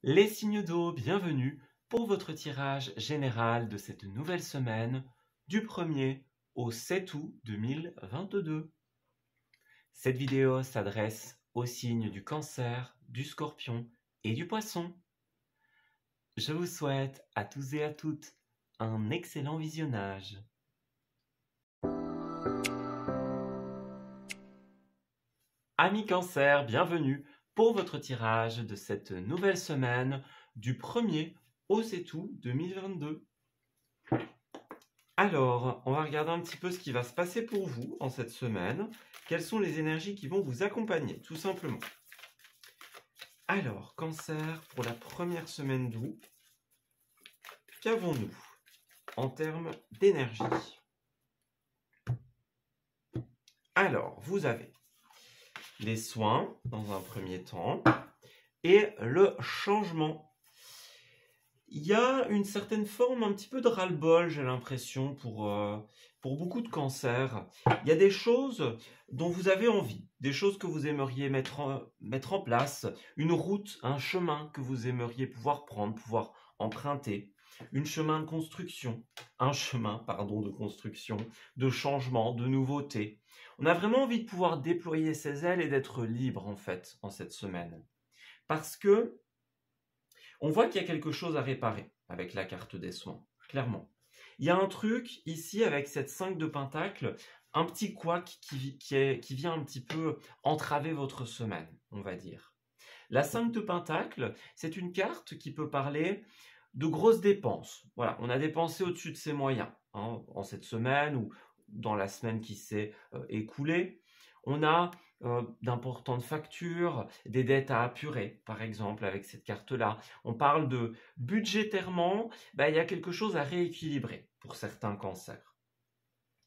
Les signes d'eau, bienvenue pour votre tirage général de cette nouvelle semaine du 1er au 7 août 2022. Cette vidéo s'adresse aux signes du Cancer, du Scorpion et du Poisson. Je vous souhaite à tous et à toutes un excellent visionnage. Amis Cancer, bienvenue pour votre tirage de cette nouvelle semaine du 1er au 7 août 2022. Alors, on va regarder un petit peu ce qui va se passer pour vous en cette semaine. Quelles sont les énergies qui vont vous accompagner, tout simplement. Alors, Cancer, pour la première semaine d'août, qu'avons-nous en termes d'énergie? Alors, vous avez les soins dans un premier temps et le changement. Il y a une certaine forme un petit peu de ras-le-bol, j'ai l'impression, pour beaucoup de cancers. Il y a des choses dont vous avez envie, des choses que vous aimeriez mettre en place, une route, un chemin que vous aimeriez pouvoir prendre, pouvoir emprunter, un chemin de construction, de construction, de changement, de nouveauté. On a vraiment envie de pouvoir déployer ses ailes et d'être libre, en fait, en cette semaine. Parce que on voit qu'il y a quelque chose à réparer avec la carte des soins, clairement. Il y a un truc ici avec cette 5 de Pentacle, un petit couac qui vient un petit peu entraver votre semaine, on va dire. La 5 de Pentacle, c'est une carte qui peut parler de grosses dépenses. Voilà, on a dépensé au-dessus de ses moyens en cette semaine ou dans la semaine qui s'est écoulée. On a d'importantes factures, des dettes à apurer, par exemple, avec cette carte-là. On parle de budgétairement, il y a quelque chose à rééquilibrer pour certains cancers.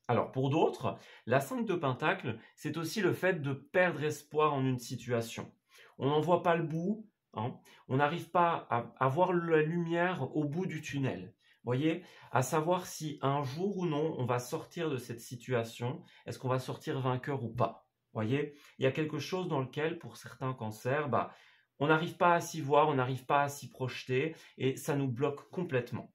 Alors, pour d'autres, la 5 de Pentacle, c'est aussi le fait de perdre espoir en une situation. On n'en voit pas le bout, on n'arrive pas à voir la lumière au bout du tunnel. Voyez, à savoir si un jour ou non, on va sortir de cette situation, est-ce qu'on va sortir vainqueur ou pas? Voyez, il y a quelque chose dans lequel, pour certains cancers, on n'arrive pas à s'y voir, on n'arrive pas à s'y projeter, et ça nous bloque complètement.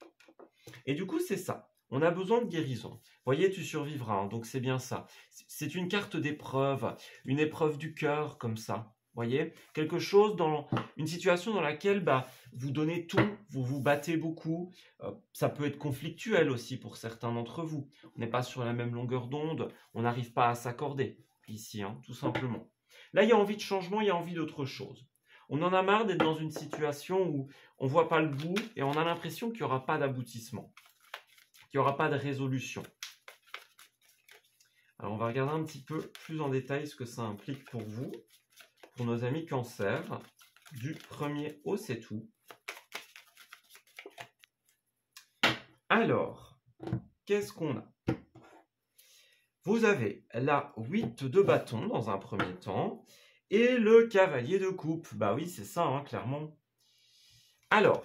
Et du coup, c'est ça. On a besoin de guérison. Voyez, tu survivras, donc c'est bien ça. C'est une carte d'épreuve, une épreuve du cœur, comme ça. Voyez, quelque chose dans une situation dans laquelle vous donnez tout, vous vous battez beaucoup. Ça peut être conflictuel aussi pour certains d'entre vous. On n'est pas sur la même longueur d'onde, on n'arrive pas à s'accorder ici, tout simplement. Là, il y a envie de changement, il y a envie d'autre chose. On en a marre d'être dans une situation où on ne voit pas le bout et on a l'impression qu'il n'y aura pas d'aboutissement, qu'il n'y aura pas de résolution. Alors, on va regarder un petit peu plus en détail ce que ça implique pour vous, pour nos amis Cancer, du 1er au 7 août. Alors, qu'est-ce qu'on a? Vous avez la 8 de bâton dans un premier temps et le cavalier de coupe. Bah oui, c'est ça, clairement. Alors,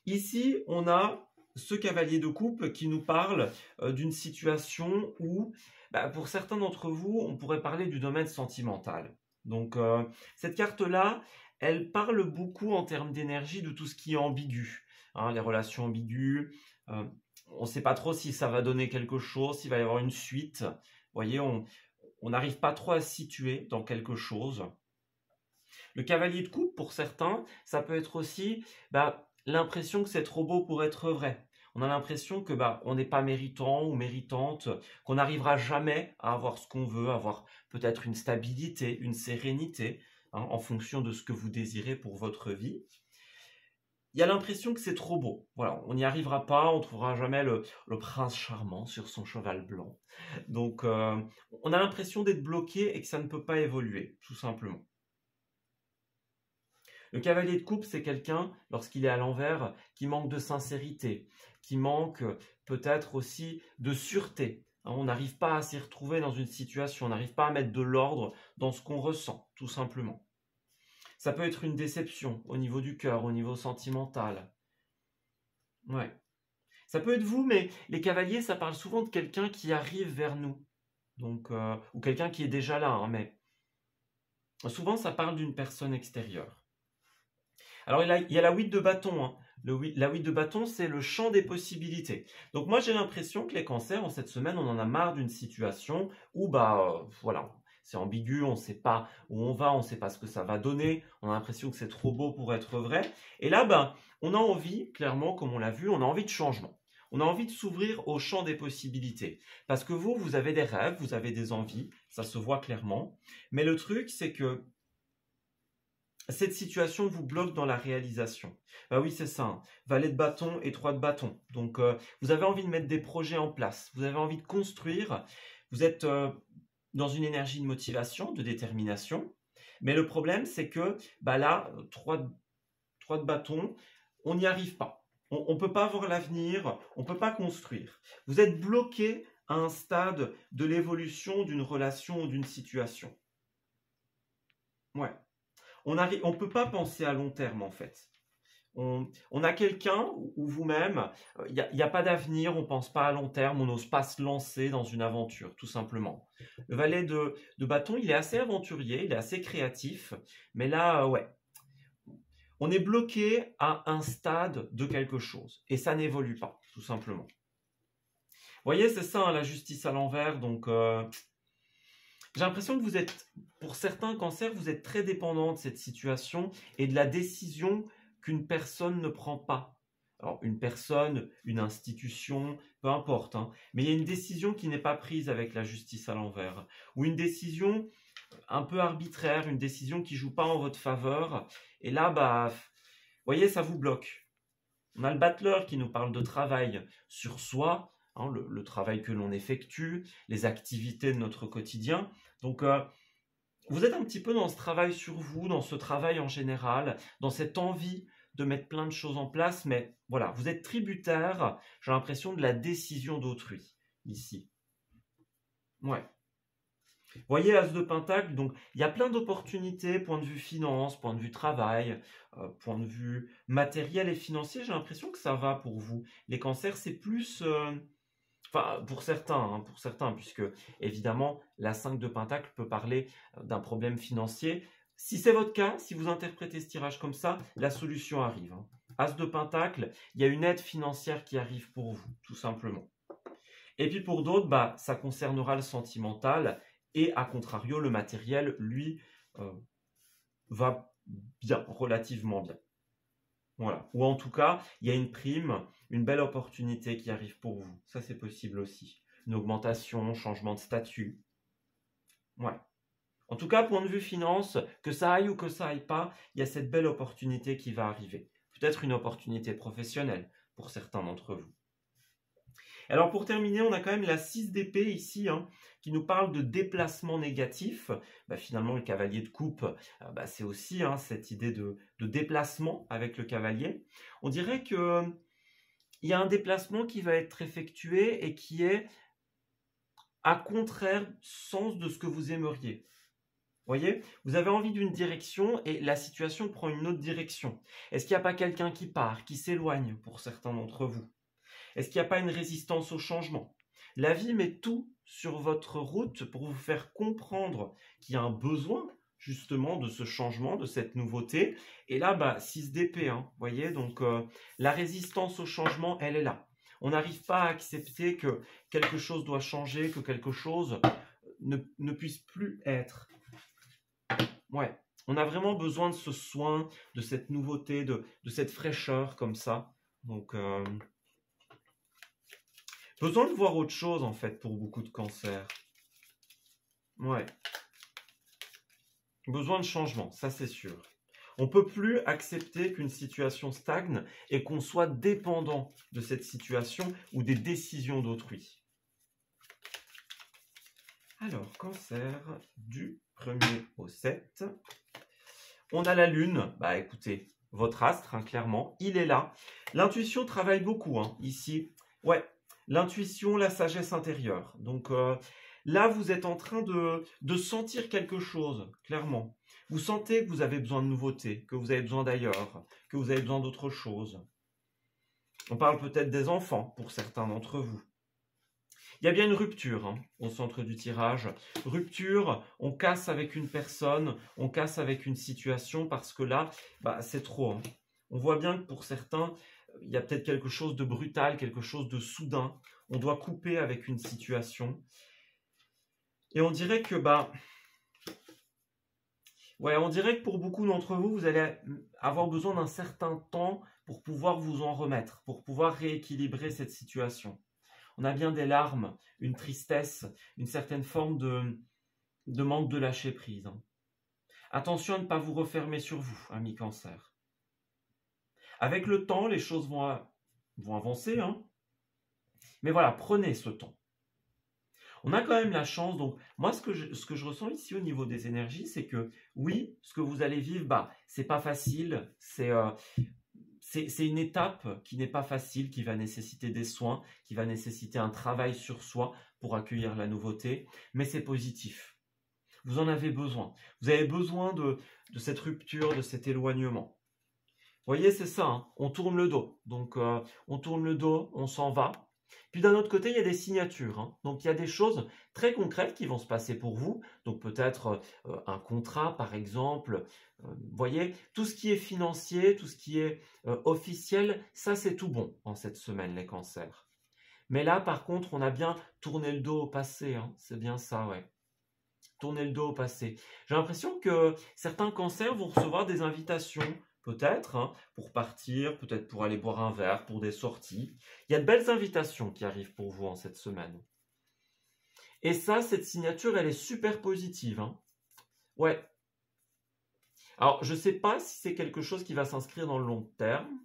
ici, on a ce cavalier de coupe qui nous parle d'une situation où, pour certains d'entre vous, on pourrait parler du domaine sentimental. Donc, cette carte-là, elle parle beaucoup en termes d'énergie de tout ce qui est ambigu. Les relations ambiguës, on ne sait pas trop si ça va donner quelque chose, s'il va y avoir une suite. Vous voyez, on n'arrive pas trop à se situer dans quelque chose. Le cavalier de coupe, pour certains, ça peut être aussi l'impression que c'est trop beau pour être vrai. On a l'impression que on n'est pas méritant ou méritante, qu'on n'arrivera jamais à avoir ce qu'on veut, avoir peut-être une stabilité, une sérénité, en fonction de ce que vous désirez pour votre vie. Il y a l'impression que c'est trop beau. Voilà, on n'y arrivera pas, on ne trouvera jamais le prince charmant sur son cheval blanc. Donc, on a l'impression d'être bloqué et que ça ne peut pas évoluer, tout simplement. Le cavalier de coupe, c'est quelqu'un, lorsqu'il est à l'envers, qui manque de sincérité, qui manque peut-être aussi de sûreté. On n'arrive pas à s'y retrouver dans une situation, on n'arrive pas à mettre de l'ordre dans ce qu'on ressent, tout simplement. Ça peut être une déception au niveau du cœur, au niveau sentimental. Ouais. Ça peut être vous, mais les cavaliers, ça parle souvent de quelqu'un qui arrive vers nous. Donc, ou quelqu'un qui est déjà là, mais souvent ça parle d'une personne extérieure. Alors il y a la 8 de bâton, hein. La 8 de bâton, c'est le champ des possibilités. Donc moi j'ai l'impression que les cancers, en cette semaine, on en a marre d'une situation où voilà, c'est ambigu, on ne sait pas où on va, on ne sait pas ce que ça va donner, on a l'impression que c'est trop beau pour être vrai. Et là, on a envie, clairement, comme on l'a vu, on a envie de changement. On a envie de s'ouvrir au champ des possibilités. Parce que vous avez des rêves, vous avez des envies, ça se voit clairement. Mais le truc, c'est que cette situation vous bloque dans la réalisation. Bah oui, c'est ça, hein. Valet de bâton et 3 de bâton. Donc, vous avez envie de mettre des projets en place, vous avez envie de construire, vous êtes dans une énergie de motivation, de détermination. Mais le problème, c'est que là, 3 de bâton, on n'y arrive pas. On ne peut pas voir l'avenir, on ne peut pas construire. Vous êtes bloqué à un stade de l'évolution d'une relation ou d'une situation. Ouais. On ne peut pas penser à long terme, en fait. On a quelqu'un ou vous-même, il n'y a pas d'avenir, on ne pense pas à long terme, on n'ose pas se lancer dans une aventure, tout simplement. Le valet de bâton, il est assez aventurier, il est assez créatif, mais là, ouais, on est bloqué à un stade de quelque chose, et ça n'évolue pas, tout simplement. Vous voyez, c'est ça, hein, la justice à l'envers, donc j'ai l'impression que vous êtes, pour certains cancers, vous êtes très dépendant de cette situation et de la décision qu'une personne ne prend pas. Alors, une personne, une institution, peu importe, hein, mais il y a une décision qui n'est pas prise avec la justice à l'envers, ou une décision un peu arbitraire, une décision qui ne joue pas en votre faveur, et là, vous voyez, ça vous bloque. On a le battleur qui nous parle de travail sur soi, hein, le travail que l'on effectue, les activités de notre quotidien. Donc, vous êtes un petit peu dans ce travail sur vous, dans ce travail en général, dans cette envie de mettre plein de choses en place, mais voilà, vous êtes tributaire, j'ai l'impression, de la décision d'autrui, ici. Ouais. Vous voyez, As de Pentacle, donc il y a plein d'opportunités, point de vue finance, point de vue travail, point de vue matériel et financier, j'ai l'impression que ça va pour vous. Les cancers, c'est plus... Enfin, pour certains, puisque évidemment, la 5 de Pentacle peut parler d'un problème financier. Si c'est votre cas, si vous interprétez ce tirage comme ça, la solution arrive, hein. As de Pentacle, il y a une aide financière qui arrive pour vous, tout simplement. Et puis pour d'autres, ça concernera le sentimental, et à contrario, le matériel, lui, va bien, relativement bien. Voilà. Ou en tout cas, il y a une prime, une belle opportunité qui arrive pour vous. Ça, c'est possible aussi. Une augmentation, changement de statut. Ouais. En tout cas, point de vue finance, que ça aille ou que ça aille pas, il y a cette belle opportunité qui va arriver. Peut-être une opportunité professionnelle pour certains d'entre vous. Alors pour terminer, on a quand même la 6 d'épée ici, hein, qui nous parle de déplacement négatif. Finalement, le cavalier de coupe, c'est aussi cette idée de déplacement avec le cavalier. On dirait qu'il y a un déplacement qui va être effectué et qui est à contraire sens de ce que vous aimeriez. Vous voyez, vous avez envie d'une direction et la situation prend une autre direction. Est-ce qu'il n'y a pas quelqu'un qui part, qui s'éloigne pour certains d'entre vous? Est-ce qu'il n'y a pas une résistance au changement? La vie met tout sur votre route pour vous faire comprendre qu'il y a un besoin justement de ce changement, de cette nouveauté. Et là, 6 d'épée, hein, vous voyez, donc la résistance au changement, elle est là. On n'arrive pas à accepter que quelque chose doit changer, que quelque chose ne puisse plus être. Ouais, on a vraiment besoin de ce soin, de cette nouveauté, de cette fraîcheur comme ça. Donc, besoin de voir autre chose, en fait, pour beaucoup de cancers. Ouais. Besoin de changement, ça c'est sûr. On ne peut plus accepter qu'une situation stagne et qu'on soit dépendant de cette situation ou des décisions d'autrui. Alors, cancer du 1er au 7. On a la lune. Écoutez, votre astre, clairement, il est là. L'intuition travaille beaucoup, ici. Ouais, l'intuition, la sagesse intérieure. Donc là, vous êtes en train de sentir quelque chose, clairement. Vous sentez que vous avez besoin de nouveautés, que vous avez besoin d'ailleurs, que vous avez besoin d'autre chose. On parle peut-être des enfants pour certains d'entre vous. Il y a bien une rupture hein, au centre du tirage. Rupture, on casse avec une personne, on casse avec une situation parce que là, bah, c'est trop. Hein. On voit bien que pour certains, il y a peut-être quelque chose de brutal, quelque chose de soudain. On doit couper avec une situation. Et on dirait que, bah, ouais, on dirait que pour beaucoup d'entre vous, vous allez avoir besoin d'un certain temps pour pouvoir vous en remettre, pour pouvoir rééquilibrer cette situation. On a bien des larmes, une tristesse, une certaine forme de manque de lâcher prise. Hein. Attention à ne pas vous refermer sur vous, ami Cancer. Avec le temps, les choses vont avancer. Hein. Mais voilà, prenez ce temps. On a quand même la chance, donc moi ce que je ressens ici au niveau des énergies, c'est que oui, ce que vous allez vivre, bah, c'est pas facile, c'est une étape qui n'est pas facile, qui va nécessiter des soins, qui va nécessiter un travail sur soi pour accueillir la nouveauté, mais c'est positif. Vous en avez besoin. Vous avez besoin de cette rupture, de cet éloignement. Vous voyez, c'est ça, hein, on tourne le dos. Donc, on tourne le dos, on s'en va. Puis d'un autre côté, il y a des signatures. Hein. Donc, il y a des choses très concrètes qui vont se passer pour vous. Donc, peut-être un contrat, par exemple. Vous voyez, tout ce qui est financier, tout ce qui est officiel, ça, c'est tout bon en cette semaine, les cancers. Mais là, par contre, on a bien tourné le dos au passé. Hein. C'est bien ça, ouais. Tourner le dos au passé. J'ai l'impression que certains cancers vont recevoir des invitations peut-être hein, pour partir, peut-être pour aller boire un verre, pour des sorties. Il y a de belles invitations qui arrivent pour vous en cette semaine. Et ça, cette signature, elle est super positive. Hein. Ouais. Alors, je ne sais pas si c'est quelque chose qui va s'inscrire dans le long terme,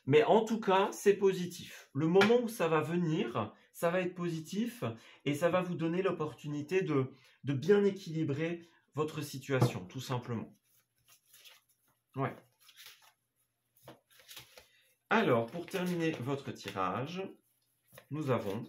mais en tout cas, c'est positif. Le moment où ça va venir, ça va être positif et ça va vous donner l'opportunité de bien équilibrer votre situation, tout simplement. Ouais. Alors, pour terminer votre tirage, nous avons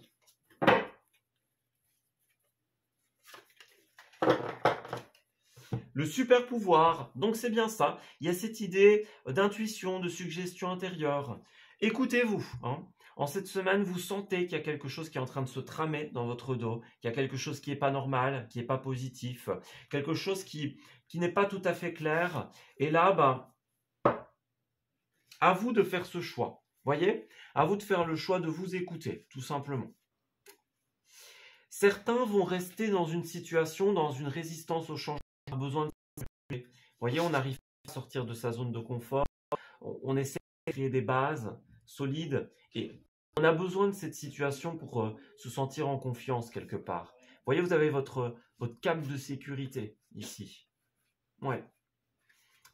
le super pouvoir. Donc, c'est bien ça. Il y a cette idée d'intuition, de suggestion intérieure. Écoutez-vous. Hein. En cette semaine, vous sentez qu'il y a quelque chose qui est en train de se tramer dans votre dos, qu'il y a quelque chose qui n'est pas normal, qui n'est pas positif, quelque chose qui n'est pas tout à fait clair. Et là, ben, à vous de faire ce choix. Voyez, à vous de faire le choix de vous écouter, tout simplement. Certains vont rester dans une situation, dans une résistance au changement, on a besoin de changer. Voyez, on n'arrive pas à sortir de sa zone de confort, on essaie de créer des bases solides et on a besoin de cette situation pour se sentir en confiance quelque part. Voyez, vous avez votre cap de sécurité ici. Ouais.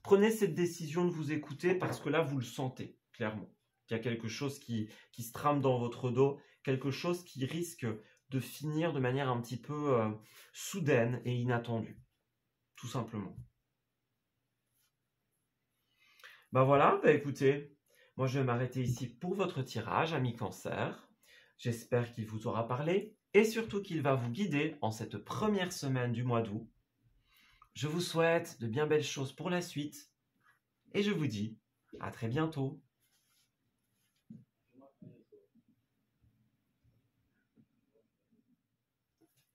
Prenez cette décision de vous écouter parce que là, vous le sentez clairement. Il y a quelque chose qui se trame dans votre dos, quelque chose qui risque de finir de manière un petit peu soudaine et inattendue. Tout simplement. Ben voilà, ben écoutez, moi je vais m'arrêter ici pour votre tirage, ami Cancer. J'espère qu'il vous aura parlé et surtout qu'il va vous guider en cette première semaine du mois d'août. Je vous souhaite de bien belles choses pour la suite et je vous dis à très bientôt.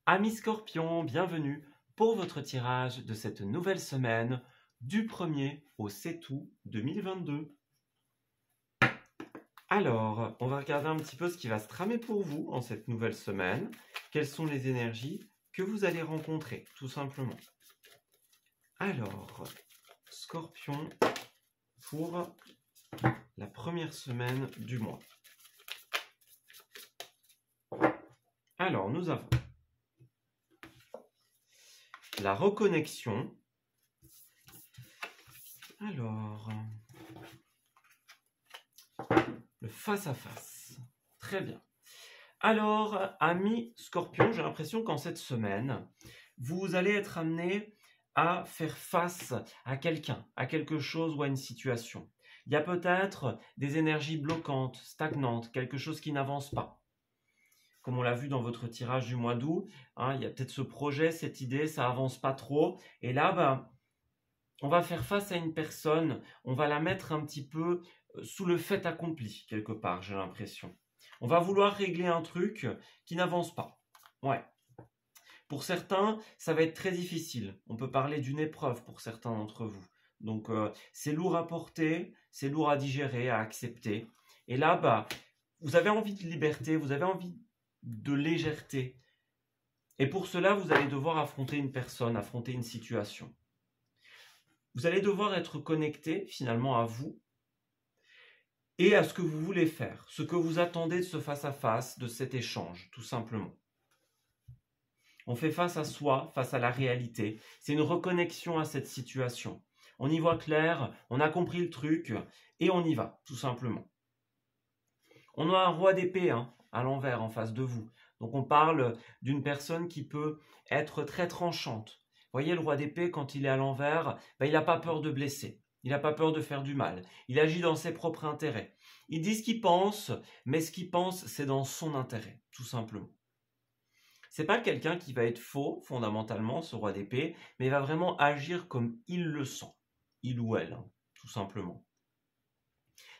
Amis Scorpions, bienvenue pour votre tirage de cette nouvelle semaine du 1er au 7 août 2022. Alors, on va regarder un petit peu ce qui va se tramer pour vous en cette nouvelle semaine. Quelles sont les énergies que vous allez rencontrer, tout simplement. Alors, Scorpion pour la première semaine du mois. Alors, nous avons la reconnexion. Alors, le face-à-face. Très bien. Alors, amis Scorpion, j'ai l'impression qu'en cette semaine, vous allez être amené à faire face à quelqu'un, à quelque chose ou à une situation. Il y a peut-être des énergies bloquantes, stagnantes, quelque chose qui n'avance pas. Comme on l'a vu dans votre tirage du mois d'août, hein, il y a peut-être ce projet, cette idée, ça avance pas trop. Et là, ben, on va faire face à une personne, on va la mettre un petit peu sous le fait accompli, quelque part, j'ai l'impression. On va vouloir régler un truc qui n'avance pas. Ouais. Pour certains, ça va être très difficile. On peut parler d'une épreuve pour certains d'entre vous. Donc, c'est lourd à porter, c'est lourd à digérer, à accepter. Et là, bah, vous avez envie de liberté, vous avez envie de légèreté. Et pour cela, vous allez devoir affronter une personne, affronter une situation. Vous allez devoir être connecté finalement à vous et à ce que vous voulez faire, ce que vous attendez de ce face-à-face, de cet échange, tout simplement. On fait face à soi, face à la réalité. C'est une reconnexion à cette situation. On y voit clair, on a compris le truc et on y va, tout simplement. On a un roi d'épée à l'envers en face de vous. Donc on parle d'une personne qui peut être très tranchante. Vous voyez, le roi d'épée, quand il est à l'envers, il n'a pas peur de blesser. Il n'a pas peur de faire du mal. Il agit dans ses propres intérêts. Il dit ce qu'il pense, mais ce qu'il pense, c'est dans son intérêt, tout simplement. C'est pas quelqu'un qui va être faux, fondamentalement, ce roi d'épée, mais il va vraiment agir comme il le sent. Il ou elle, tout simplement.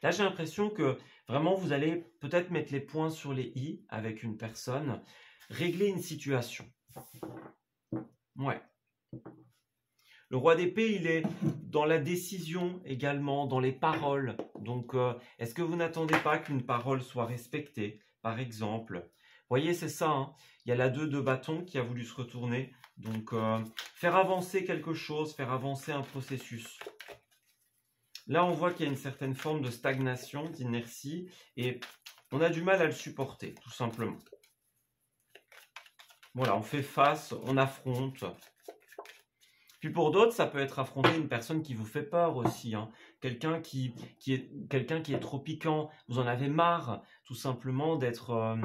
Là, j'ai l'impression que vraiment, vous allez peut-être mettre les points sur les i avec une personne, régler une situation. Ouais. Le roi d'épée, il est dans la décision également, dans les paroles. Donc, est-ce que vous n'attendez pas qu'une parole soit respectée, par exemple? Vous voyez, c'est ça. Il y a la 2 de bâton qui a voulu se retourner. Donc, faire avancer quelque chose, faire avancer un processus. Là, on voit qu'il y a une certaine forme de stagnation, d'inertie, et on a du mal à le supporter, tout simplement. Voilà, on fait face, on affronte. Puis pour d'autres, ça peut être affronter une personne qui vous fait peur aussi. Quelqu'un qui est trop piquant. Vous en avez marre, tout simplement, d'être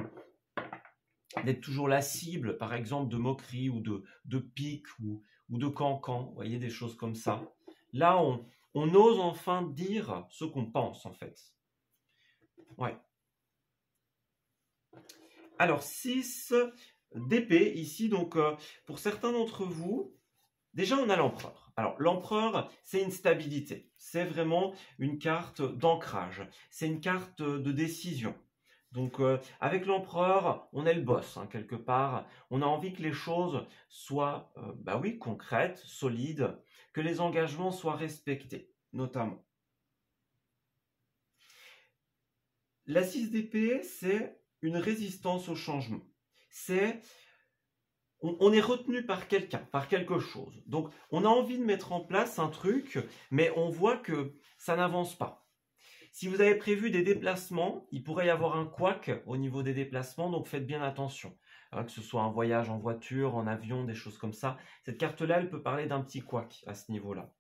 toujours la cible, par exemple, de moqueries ou de piques ou de cancans. Vous voyez, des choses comme ça. Là, on ose enfin dire ce qu'on pense, en fait. Ouais. Alors, 6 d'épée ici. Donc, pour certains d'entre vous, déjà, on a l'empereur. Alors, l'empereur, c'est une stabilité. C'est vraiment une carte d'ancrage. C'est une carte de décision. Donc, avec l'empereur, on est le boss, quelque part. On a envie que les choses soient, oui, concrètes, solides, que les engagements soient respectés, notamment. La 6 d'épée, c'est une résistance au changement. C'est... On est retenu par quelqu'un, par quelque chose. Donc, on a envie de mettre en place un truc, mais on voit que ça n'avance pas. Si vous avez prévu des déplacements, il pourrait y avoir un couac au niveau des déplacements, donc faites bien attention. Que ce soit un voyage en voiture, en avion, des choses comme ça. Cette carte-là, elle peut parler d'un petit couac à ce niveau-là.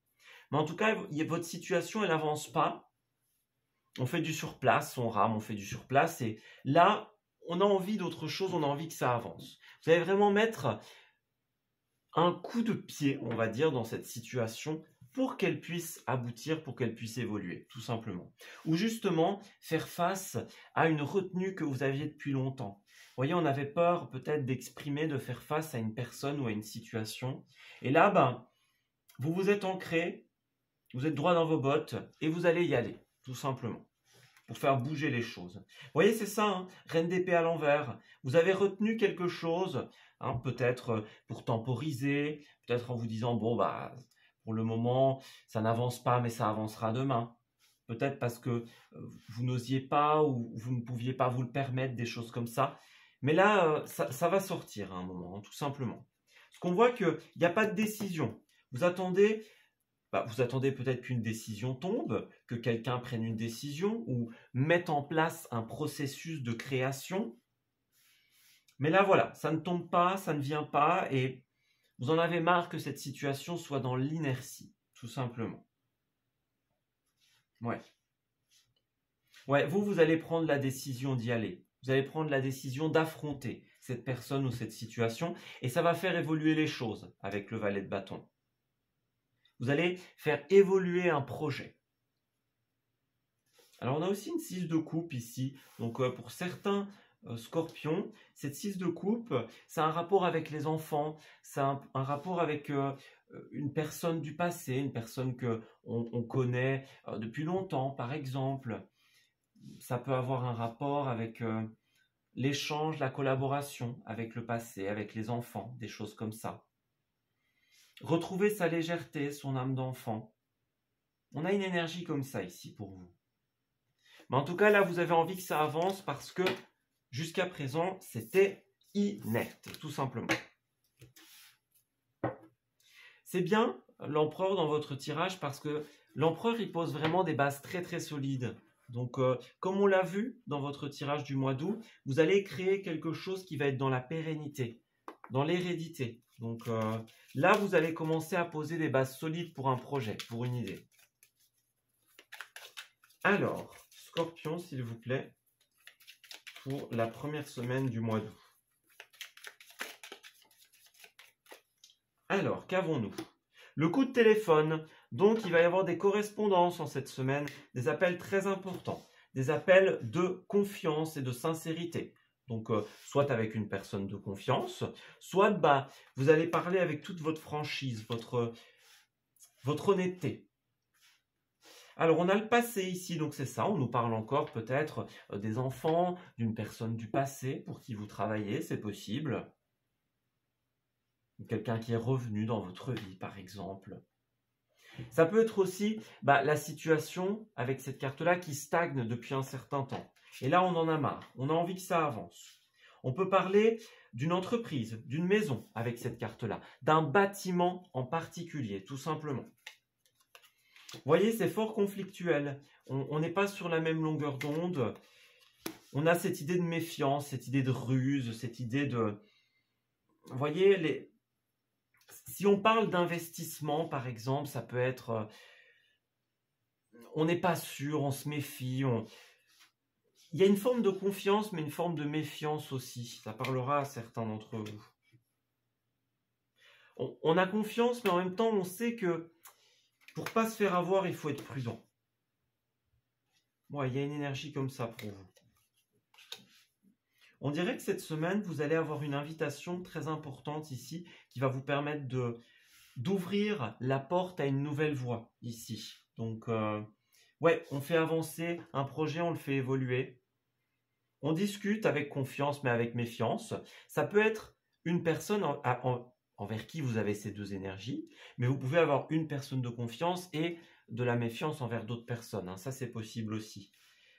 Mais en tout cas, votre situation, elle n'avance pas. On fait du surplace, on rame, on fait du surplace. Et là, on a envie d'autre chose, on a envie que ça avance. Vous allez vraiment mettre un coup de pied, on va dire, dans cette situation pour qu'elle puisse aboutir, pour qu'elle puisse évoluer, tout simplement. Ou justement, faire face à une retenue que vous aviez depuis longtemps. Vous voyez, on avait peur peut-être d'exprimer, de faire face à une personne ou à une situation. Et là, vous vous êtes ancré, vous êtes droit dans vos bottes et vous allez y aller, tout simplement, pour faire bouger les choses. Vous voyez, c'est ça, reine d'épée à l'envers. Vous avez retenu quelque chose, peut-être pour temporiser, peut-être en vous disant, pour le moment, ça n'avance pas, mais ça avancera demain. Peut-être parce que vous n'osiez pas ou vous ne pouviez pas vous le permettre, des choses comme ça. Mais là, ça va sortir à un moment, tout simplement. Parce qu'on voit qu'il n'y a pas de décision. Vous attendez peut-être qu'une décision tombe, que quelqu'un prenne une décision ou mette en place un processus de création. Mais là, voilà, ça ne tombe pas, ça ne vient pas et vous en avez marre que cette situation soit dans l'inertie, tout simplement. Ouais. Ouais, vous allez prendre la décision d'y aller. Vous allez prendre la décision d'affronter cette personne ou cette situation et ça va faire évoluer les choses avec le valet de bâton. Vous allez faire évoluer un projet. Alors, on a aussi une 6 de coupe ici. Donc, pour certains scorpions, cette 6 de coupe, c'est un rapport avec les enfants. C'est un rapport avec une personne du passé, une personne qu'on connaît depuis longtemps, par exemple. Ça peut avoir un rapport avec l'échange, la collaboration avec le passé, avec les enfants, des choses comme ça. Retrouver sa légèreté, son âme d'enfant. On a une énergie comme ça ici pour vous. Mais en tout cas, là, vous avez envie que ça avance parce que jusqu'à présent, c'était inerte, tout simplement. C'est bien l'empereur dans votre tirage parce que l'empereur, il pose vraiment des bases très très solides. Donc, comme on l'a vu dans votre tirage du mois d'août, vous allez créer quelque chose qui va être dans la pérennité, dans l'hérédité. Donc là, vous allez commencer à poser des bases solides pour un projet, pour une idée. Alors, Scorpion, s'il vous plaît, pour la première semaine du mois d'août. Alors, qu'avons-nous? Le coup de téléphone. Donc, il va y avoir des correspondances en cette semaine, des appels très importants, des appels de confiance et de sincérité. Donc, soit avec une personne de confiance, soit vous allez parler avec toute votre franchise, votre honnêteté. Alors, on a le passé ici, donc c'est ça, on nous parle encore peut-être des enfants, d'une personne du passé pour qui vous travaillez, c'est possible. Quelqu'un qui est revenu dans votre vie, par exemple. Ça peut être aussi la situation avec cette carte-là qui stagne depuis un certain temps. Et là, on en a marre. On a envie que ça avance. On peut parler d'une entreprise, d'une maison avec cette carte-là, d'un bâtiment en particulier, tout simplement. Vous voyez, c'est fort conflictuel. On n'est pas sur la même longueur d'onde. On a cette idée de méfiance, cette idée de ruse, cette idée de... Vous voyez, si on parle d'investissement, par exemple, ça peut être... on n'est pas sûr, on se méfie. Il y a une forme de confiance, mais une forme de méfiance aussi. Ça parlera à certains d'entre vous. On a confiance, mais en même temps, on sait que pour ne pas se faire avoir, il faut être prudent. Ouais, il y a une énergie comme ça pour vous. On dirait que cette semaine, vous allez avoir une invitation très importante ici qui va vous permettre d'ouvrir la porte à une nouvelle voie ici. Donc, ouais, on fait avancer un projet, on le fait évoluer. On discute avec confiance, mais avec méfiance. Ça peut être une personne envers qui vous avez ces deux énergies, mais vous pouvez avoir une personne de confiance et de la méfiance envers d'autres personnes. Hein. Ça, c'est possible aussi.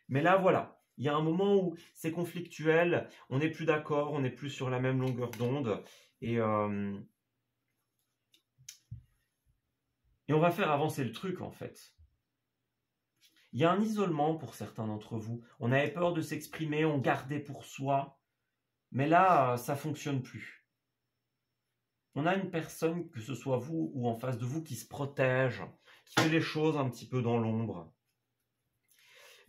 Mais là, voilà. Il y a un moment où c'est conflictuel, on n'est plus d'accord, on n'est plus sur la même longueur d'onde. Et on va faire avancer le truc, en fait. Il y a un isolement pour certains d'entre vous. On avait peur de s'exprimer, on gardait pour soi. Mais là, ça ne fonctionne plus. On a une personne, que ce soit vous ou en face de vous, qui se protège, qui fait les choses un petit peu dans l'ombre.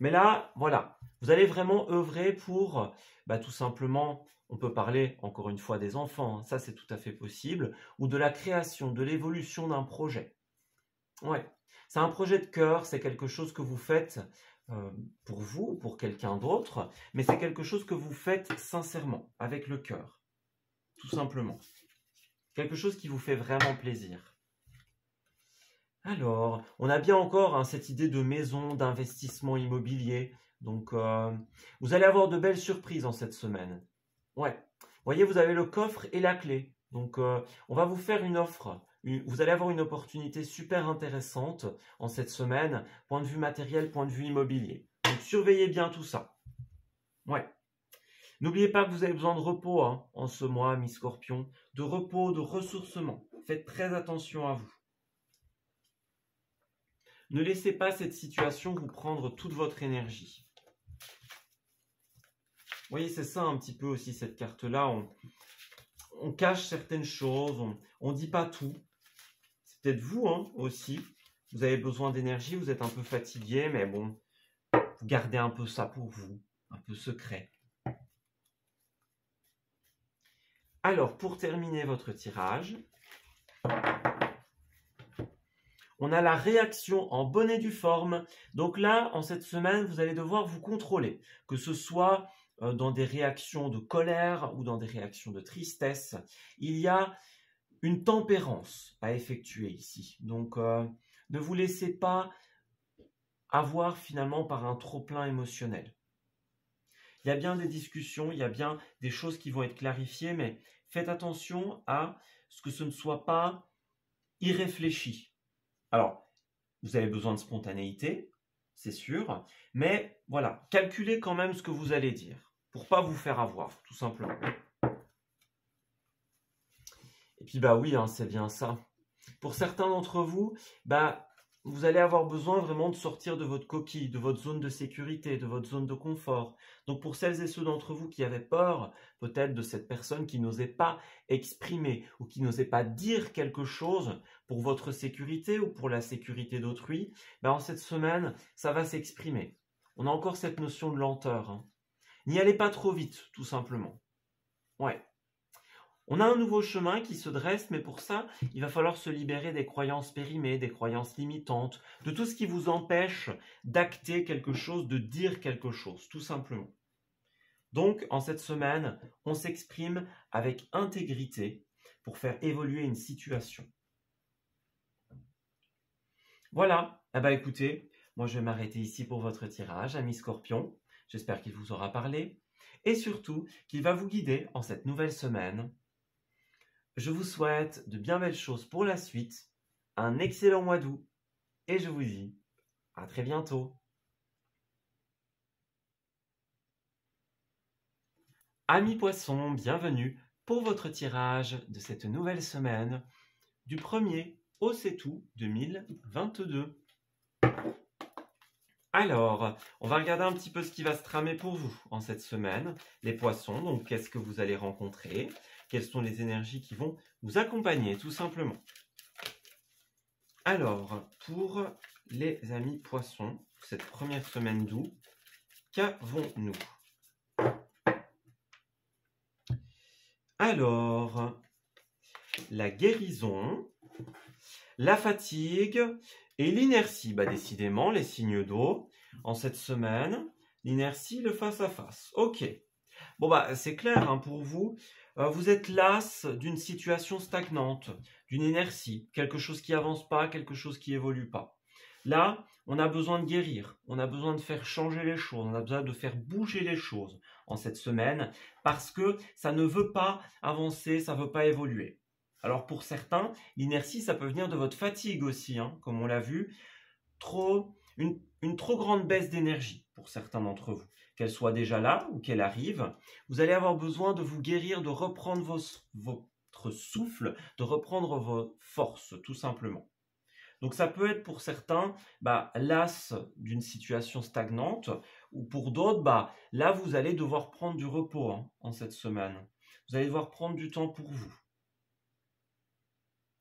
Mais là, voilà, vous allez vraiment œuvrer pour, tout simplement, on peut parler encore une fois des enfants, hein, ça c'est tout à fait possible, ou de la création, de l'évolution d'un projet. Ouais, c'est un projet de cœur, c'est quelque chose que vous faites pour vous, pour quelqu'un d'autre, mais c'est quelque chose que vous faites sincèrement, avec le cœur, tout simplement. Quelque chose qui vous fait vraiment plaisir. Alors, on a bien encore cette idée de maison, d'investissement immobilier. Donc, vous allez avoir de belles surprises en cette semaine. Ouais. Vous voyez, vous avez le coffre et la clé. Donc, on va vous faire une offre. Vous allez avoir une opportunité super intéressante en cette semaine, point de vue matériel, point de vue immobilier. Donc, surveillez bien tout ça. Ouais. N'oubliez pas que vous avez besoin de repos en ce mois, mi-scorpion. De repos, de ressourcement. Faites très attention à vous. Ne laissez pas cette situation vous prendre toute votre énergie. Vous voyez, c'est ça un petit peu aussi cette carte-là. On cache certaines choses, on ne dit pas tout. C'est peut-être vous aussi. Vous avez besoin d'énergie, vous êtes un peu fatigué, mais bon, vous gardez un peu ça pour vous, un peu secret. Alors, pour terminer votre tirage, on a la réaction en bonne et due forme. Donc là, en cette semaine, vous allez devoir vous contrôler, que ce soit dans des réactions de colère ou dans des réactions de tristesse. Il y a une tempérance à effectuer ici. Donc, ne vous laissez pas avoir finalement par un trop-plein émotionnel. Il y a bien des discussions, il y a bien des choses qui vont être clarifiées, mais faites attention à ce que ce ne soit pas irréfléchi. Alors, vous avez besoin de spontanéité, c'est sûr, mais voilà, calculez quand même ce que vous allez dire, pour pas vous faire avoir, tout simplement. Et puis bah oui, hein, c'est bien ça. Pour certains d'entre vous, bah, vous allez avoir besoin vraiment de sortir de votre coquille, de votre zone de sécurité, de votre zone de confort. Donc pour celles et ceux d'entre vous qui avaient peur peut-être de cette personne qui n'osait pas exprimer ou qui n'osait pas dire quelque chose pour votre sécurité ou pour la sécurité d'autrui, bah, en cette semaine, ça va s'exprimer. On a encore cette notion de lenteur, hein. N'y allez pas trop vite, tout simplement. Ouais. On a un nouveau chemin qui se dresse, mais pour ça, il va falloir se libérer des croyances périmées, des croyances limitantes, de tout ce qui vous empêche d'acter quelque chose, de dire quelque chose, tout simplement. Donc, en cette semaine, on s'exprime avec intégrité pour faire évoluer une situation. Voilà, eh ben, écoutez, moi je vais m'arrêter ici pour votre tirage, ami Scorpion. J'espère qu'il vous aura parlé et surtout qu'il va vous guider en cette nouvelle semaine. Je vous souhaite de bien belles choses pour la suite, un excellent mois d'août et je vous dis à très bientôt. Amis poissons, bienvenue pour votre tirage de cette nouvelle semaine du 1er au 7 août 2022. Alors, on va regarder un petit peu ce qui va se tramer pour vous en cette semaine. Les poissons, donc qu'est-ce que vous allez rencontrer? Quelles sont les énergies qui vont vous accompagner, tout simplement. Alors, pour les amis poissons, cette première semaine d'août, qu'avons-nous? Alors, la guérison, la fatigue et l'inertie. Bah, décidément, les signes d'eau, en cette semaine, l'inertie, le face-à-face. Ok. Bon, bah, c'est clair, hein, pour vous. Vous êtes las d'une situation stagnante, d'une inertie, quelque chose qui avance pas, quelque chose qui évolue pas. Là, on a besoin de guérir, on a besoin de faire changer les choses, on a besoin de faire bouger les choses en cette semaine parce que ça ne veut pas avancer, ça ne veut pas évoluer. Alors pour certains, l'inertie, ça peut venir de votre fatigue aussi, hein, comme on l'a vu, une trop grande baisse d'énergie pour certains d'entre vous. Qu'elle soit déjà là ou qu'elle arrive, vous allez avoir besoin de vous guérir, de reprendre votre souffle, de reprendre vos forces, tout simplement. Donc ça peut être pour certains las d'une situation stagnante, ou pour d'autres, là vous allez devoir prendre du repos, hein, en cette semaine. Vous allez devoir prendre du temps pour vous.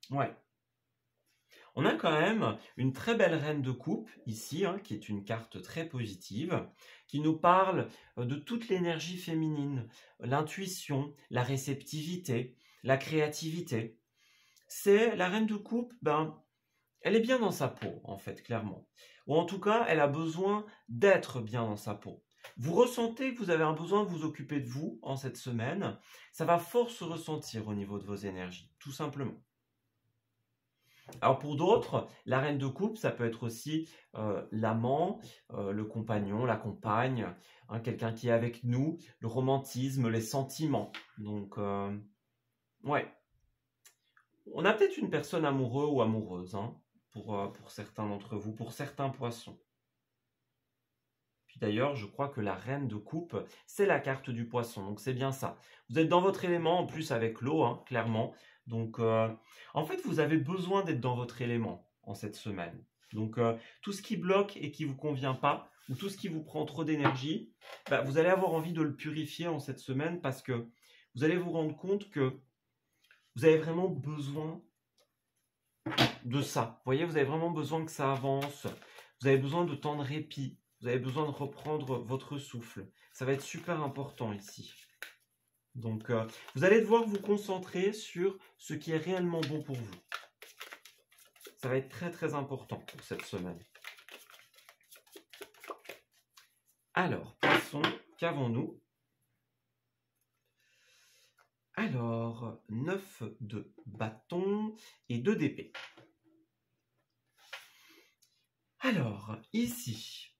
Ouais. On a quand même une très belle reine de coupe ici, hein, qui est une carte très positive, qui nous parle de toute l'énergie féminine, l'intuition, la réceptivité, la créativité. C'est la reine de coupe, elle est bien dans sa peau, en fait, clairement. Ou en tout cas, elle a besoin d'être bien dans sa peau. Vous ressentez que vous avez un besoin de vous occuper de vous en cette semaine. Ça va fort se ressentir au niveau de vos énergies, tout simplement. Alors pour d'autres, la reine de coupe, ça peut être aussi l'amant, le compagnon, la compagne, hein, quelqu'un qui est avec nous, le romantisme, les sentiments. Donc, ouais. On a peut-être une personne amoureuse ou amoureuse, hein, pour certains d'entre vous, pour certains poissons. Puis d'ailleurs, je crois que la reine de coupe, c'est la carte du poisson, donc c'est bien ça. Vous êtes dans votre élément, en plus avec l'eau, hein, clairement. Donc, en fait, vous avez besoin d'être dans votre élément en cette semaine. Donc, tout ce qui bloque et qui ne vous convient pas, ou tout ce qui vous prend trop d'énergie, vous allez avoir envie de le purifier en cette semaine parce que vous allez vous rendre compte que vous avez vraiment besoin de ça. Vous voyez, vous avez vraiment besoin que ça avance. Vous avez besoin de temps de répit. Vous avez besoin de reprendre votre souffle. Ça va être super important ici. Donc, vous allez devoir vous concentrer sur ce qui est réellement bon pour vous. Ça va être très très important pour cette semaine. Alors, poisson, qu'avons-nous? Alors, 9 de bâton et 2 d'épée. Alors, ici,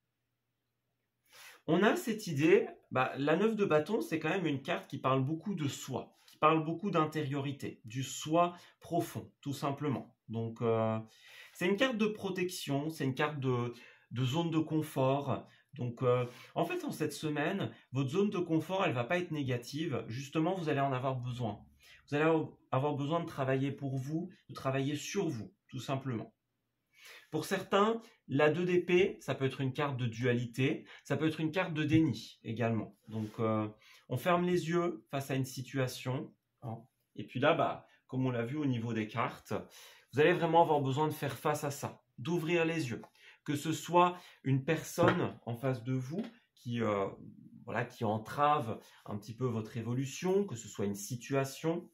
On a cette idée, la 9 de bâton, c'est quand même une carte qui parle beaucoup de soi, qui parle beaucoup d'intériorité, du soi profond, tout simplement. Donc, c'est une carte de protection, c'est une carte de zone de confort. Donc, en fait, en cette semaine, votre zone de confort, elle ne va pas être négative. Justement, vous allez en avoir besoin. Vous allez avoir besoin de travailler pour vous, de travailler sur vous, tout simplement. Pour certains, la 2 d'épée, ça peut être une carte de dualité, ça peut être une carte de déni également. Donc, on ferme les yeux face à une situation. Hein, et puis là, comme on l'a vu au niveau des cartes, vous allez vraiment avoir besoin de faire face à ça, d'ouvrir les yeux. Que ce soit une personne en face de vous qui entrave un petit peu votre évolution, que ce soit une situation.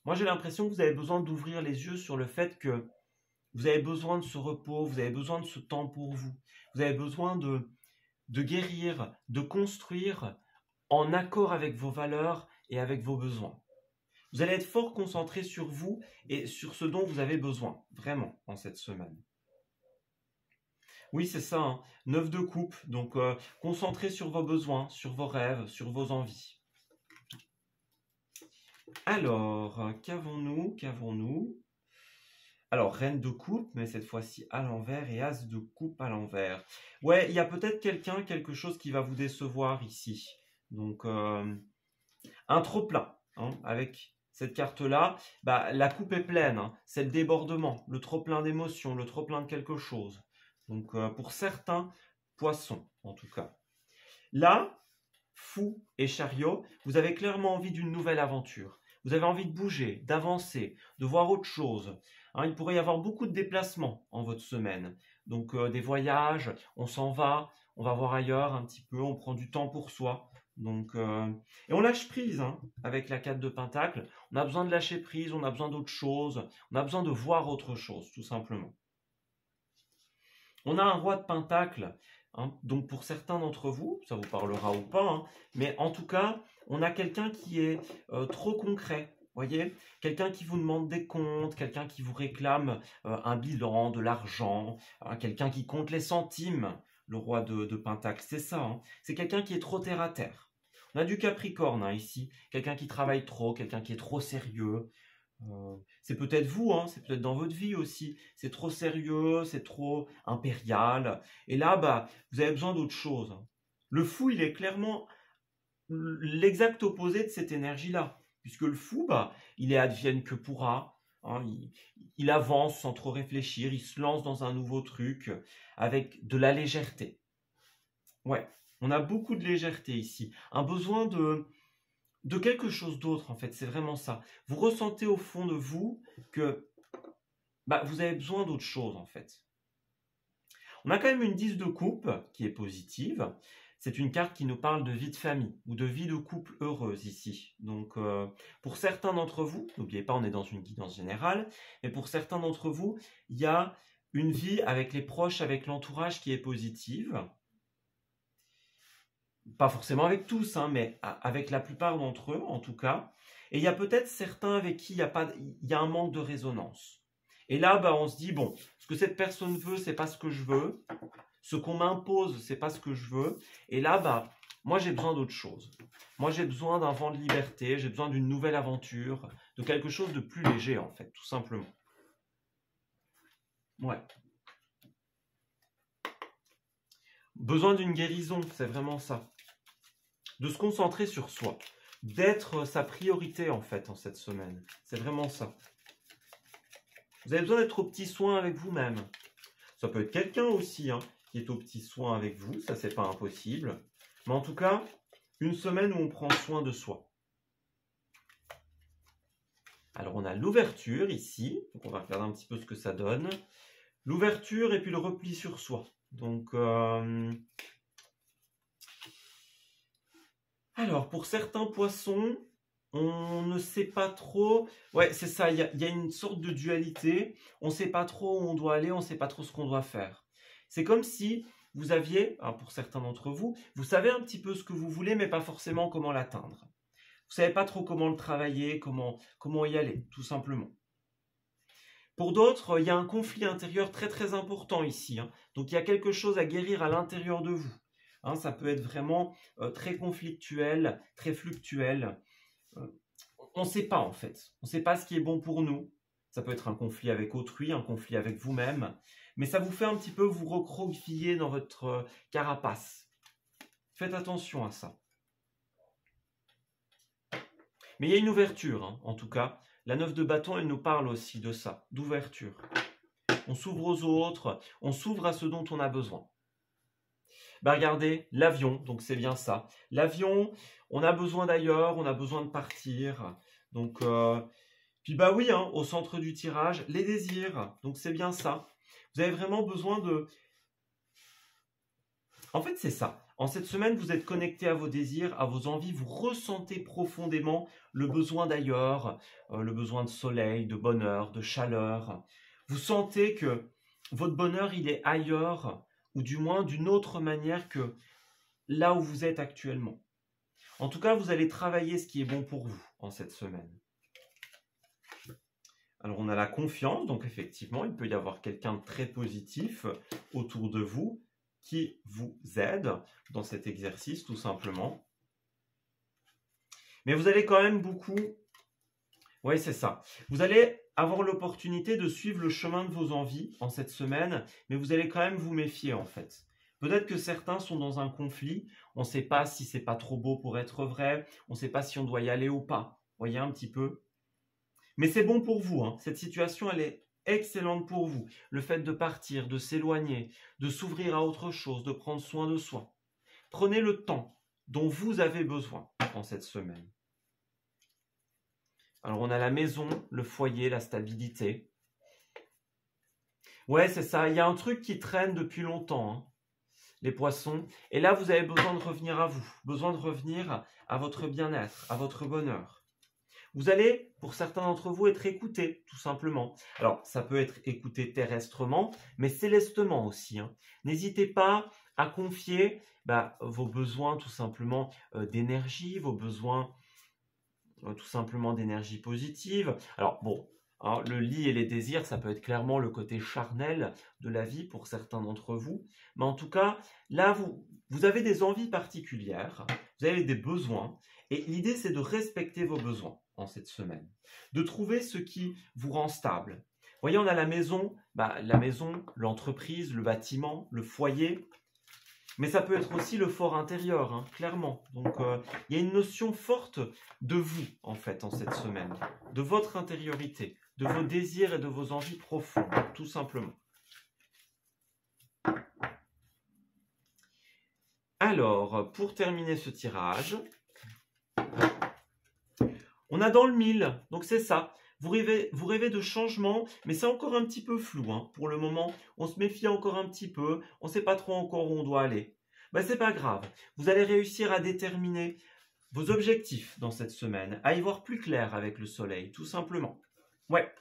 Moi, j'ai l'impression que vous avez besoin d'ouvrir les yeux sur le fait que vous avez besoin de ce repos, vous avez besoin de ce temps pour vous. Vous avez besoin de guérir, de construire en accord avec vos valeurs et avec vos besoins. Vous allez être fort concentré sur vous et sur ce dont vous avez besoin, vraiment, en cette semaine. Oui, c'est ça, hein. 9 de coupe, donc concentré sur vos besoins, sur vos rêves, sur vos envies. Alors, qu'avons-nous? Alors, reine de coupe, mais cette fois-ci à l'envers, et as de coupe à l'envers. Ouais, il y a peut-être quelque chose qui va vous décevoir ici. Donc, un trop-plein, hein, avec cette carte-là. La coupe est pleine, hein, c'est le débordement, le trop-plein d'émotions, le trop-plein de quelque chose. Donc, pour certains poissons, en tout cas. Là, fou et chariot, vous avez clairement envie d'une nouvelle aventure. Vous avez envie de bouger, d'avancer, de voir autre chose. Hein, il pourrait y avoir beaucoup de déplacements en votre semaine. Donc des voyages, on s'en va, on va voir ailleurs un petit peu, on prend du temps pour soi. Donc, et on lâche prise hein, avec la 4 de Pentacle. On a besoin de lâcher prise, on a besoin d'autre chose, on a besoin de voir autre chose, tout simplement. On a un roi de Pentacle. Hein, donc pour certains d'entre vous, ça vous parlera ou pas, hein, mais en tout cas, on a quelqu'un qui est trop concret. Voyez, quelqu'un qui vous demande des comptes, quelqu'un qui vous réclame un bilan, de l'argent, hein, quelqu'un qui compte les centimes, le roi de Pentacle, c'est ça. Hein, c'est quelqu'un qui est trop terre à terre. On a du Capricorne hein, ici, quelqu'un qui travaille trop, quelqu'un qui est trop sérieux. C'est peut-être vous, hein, c'est peut-être dans votre vie aussi. C'est trop sérieux, c'est trop impérial. Et là, vous avez besoin d'autre chose. Hein. Le fou, il est clairement l'exact opposé de cette énergie-là. Puisque le fou, il est advienne que pourra. Hein, il avance sans trop réfléchir, il se lance dans un nouveau truc avec de la légèreté. Ouais, on a beaucoup de légèreté ici. Un besoin de quelque chose d'autre, en fait, c'est vraiment ça. Vous ressentez au fond de vous que vous avez besoin d'autre chose, en fait. On a quand même une 10 de coupe qui est positive. C'est une carte qui nous parle de vie de famille ou de vie de couple heureuse ici. Donc, pour certains d'entre vous, n'oubliez pas, on est dans une guidance générale, mais pour certains d'entre vous, il y a une vie avec les proches, avec l'entourage qui est positive. Pas forcément avec tous, hein, mais avec la plupart d'entre eux, en tout cas. Et il y a peut-être certains avec qui il y a un manque de résonance. Et là, on se dit, bon, ce que cette personne veut, c'est pas ce que je veux. Ce qu'on m'impose, c'est pas ce que je veux. Et là, moi, j'ai besoin d'autre chose. Moi, j'ai besoin d'un vent de liberté, j'ai besoin d'une nouvelle aventure, de quelque chose de plus léger, en fait, tout simplement. Ouais. Besoin d'une guérison, c'est vraiment ça. De se concentrer sur soi. D'être sa priorité, en fait, en cette semaine. C'est vraiment ça. Vous avez besoin d'être au petit soin avec vous-même. Ça peut être quelqu'un aussi, hein, qui est au petit soin avec vous. Ça, c'est pas impossible. Mais en tout cas, une semaine où on prend soin de soi. Alors, on a l'ouverture ici. Donc, on va regarder un petit peu ce que ça donne. L'ouverture et puis le repli sur soi. Donc, alors, pour certains poissons, on ne sait pas trop. Ouais, c'est ça, il y a une sorte de dualité. On ne sait pas trop où on doit aller, on ne sait pas trop ce qu'on doit faire. C'est comme si vous aviez, alors pour certains d'entre vous, vous savez un petit peu ce que vous voulez, mais pas forcément comment l'atteindre. Vous ne savez pas trop comment le travailler, comment y aller, tout simplement. Pour d'autres, il y a un conflit intérieur très très important ici. Hein. Donc il y a quelque chose à guérir à l'intérieur de vous. Hein, ça peut être vraiment très conflictuel, très fluctuel. On ne sait pas en fait. On ne sait pas ce qui est bon pour nous. Ça peut être un conflit avec autrui, un conflit avec vous-même. Mais ça vous fait un petit peu vous recroqueviller dans votre carapace. Faites attention à ça. Mais il y a une ouverture, hein, en tout cas. La 9 de bâton, elle nous parle aussi de ça, d'ouverture. On s'ouvre aux autres, on s'ouvre à ce dont on a besoin. Bah regardez, l'avion, donc c'est bien ça. L'avion, on a besoin d'ailleurs, on a besoin de partir. Donc, puis bah oui, hein, au centre du tirage, les désirs, donc c'est bien ça. Vous avez vraiment besoin de... En fait, c'est ça. En cette semaine, vous êtes connecté à vos désirs, à vos envies, vous ressentez profondément le besoin d'ailleurs, le besoin de soleil, de bonheur, de chaleur. Vous sentez que votre bonheur, il est ailleurs, ou du moins d'une autre manière que là où vous êtes actuellement. En tout cas, vous allez travailler ce qui est bon pour vous en cette semaine. Alors, on a la confiance, donc effectivement, il peut y avoir quelqu'un de très positif autour de vous qui vous aide dans cet exercice, tout simplement. Mais vous allez quand même beaucoup... Oui, c'est ça. Vous allez avoir l'opportunité de suivre le chemin de vos envies en cette semaine, mais vous allez quand même vous méfier, en fait. Peut-être que certains sont dans un conflit, on ne sait pas si c'est pas trop beau pour être vrai, on ne sait pas si on doit y aller ou pas. Vous voyez un petit peu? Mais c'est bon pour vous, hein. Cette situation, elle est excellente pour vous. Le fait de partir, de s'éloigner, de s'ouvrir à autre chose, de prendre soin de soi. Prenez le temps dont vous avez besoin en cette semaine. Alors, on a la maison, le foyer, la stabilité. Ouais, c'est ça. Il y a un truc qui traîne depuis longtemps, hein, les poissons. Et là, vous avez besoin de revenir à vous, besoin de revenir à votre bien-être, à votre bonheur. Vous allez, pour certains d'entre vous, être écoutés, tout simplement. Alors, ça peut être écouté terrestrement, mais célestement aussi, hein. N'hésitez pas à confier vos besoins, tout simplement, d'énergie, vos besoins, tout simplement, d'énergie positive. Alors, bon, hein, le lit et les désirs, ça peut être clairement le côté charnel de la vie pour certains d'entre vous. Mais en tout cas, là, vous avez des envies particulières, vous avez des besoins, et l'idée, c'est de respecter vos besoins en cette semaine, de trouver ce qui vous rend stable. Vous voyez, on a la maison, l'entreprise, le bâtiment, le foyer, mais ça peut être aussi le fort intérieur, hein, clairement. Donc, il y a une notion forte de vous, en fait, en cette semaine, de votre intériorité, de vos désirs et de vos envies profondes, tout simplement. Alors, pour terminer ce tirage, on a dans le 1000, donc c'est ça. Vous rêvez de changement, mais c'est encore un petit peu flou, hein, pour le moment. On se méfie encore un petit peu, on ne sait pas trop encore où on doit aller. C'est pas grave, vous allez réussir à déterminer vos objectifs dans cette semaine, à y voir plus clair avec le soleil, tout simplement. Ouais,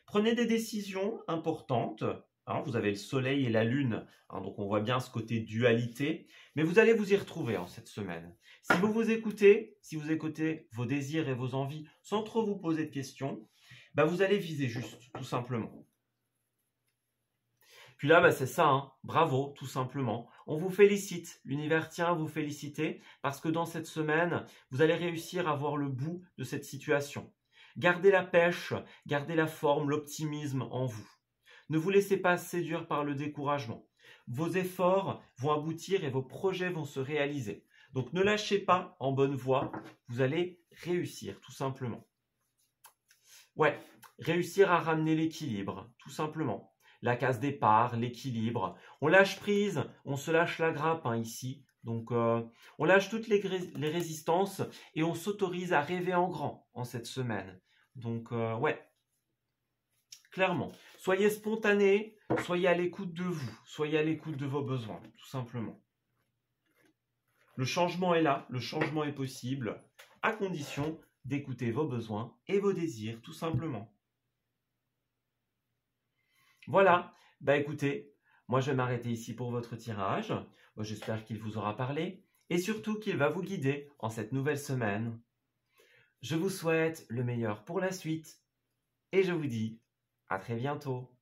prenez des décisions importantes. Hein, vous avez le soleil et la lune, hein, donc on voit bien ce côté dualité, mais vous allez vous y retrouver en cette semaine. Si vous écoutez, vos désirs et vos envies sans trop vous poser de questions, vous allez viser juste, tout simplement. Puis là, c'est ça, hein, bravo, tout simplement. On vous félicite, l'univers tient à vous féliciter, parce que dans cette semaine, vous allez réussir à voir le bout de cette situation. Gardez la pêche, gardez la forme, l'optimisme en vous. Ne vous laissez pas séduire par le découragement. Vos efforts vont aboutir et vos projets vont se réaliser. Donc ne lâchez pas en bonne voie, vous allez réussir tout simplement. Ouais, réussir à ramener l'équilibre, tout simplement. La case départ, l'équilibre. On lâche prise, on se lâche la grappe ici. Donc on lâche toutes les résistances et on s'autorise à rêver en grand en cette semaine. Donc ouais. Clairement, soyez spontané, soyez à l'écoute de vous, soyez à l'écoute de vos besoins, tout simplement. Le changement est là, le changement est possible, à condition d'écouter vos besoins et vos désirs, tout simplement. Voilà, écoutez, moi je vais m'arrêter ici pour votre tirage. J'espère qu'il vous aura parlé et surtout qu'il va vous guider en cette nouvelle semaine. Je vous souhaite le meilleur pour la suite et je vous dis à très bientôt.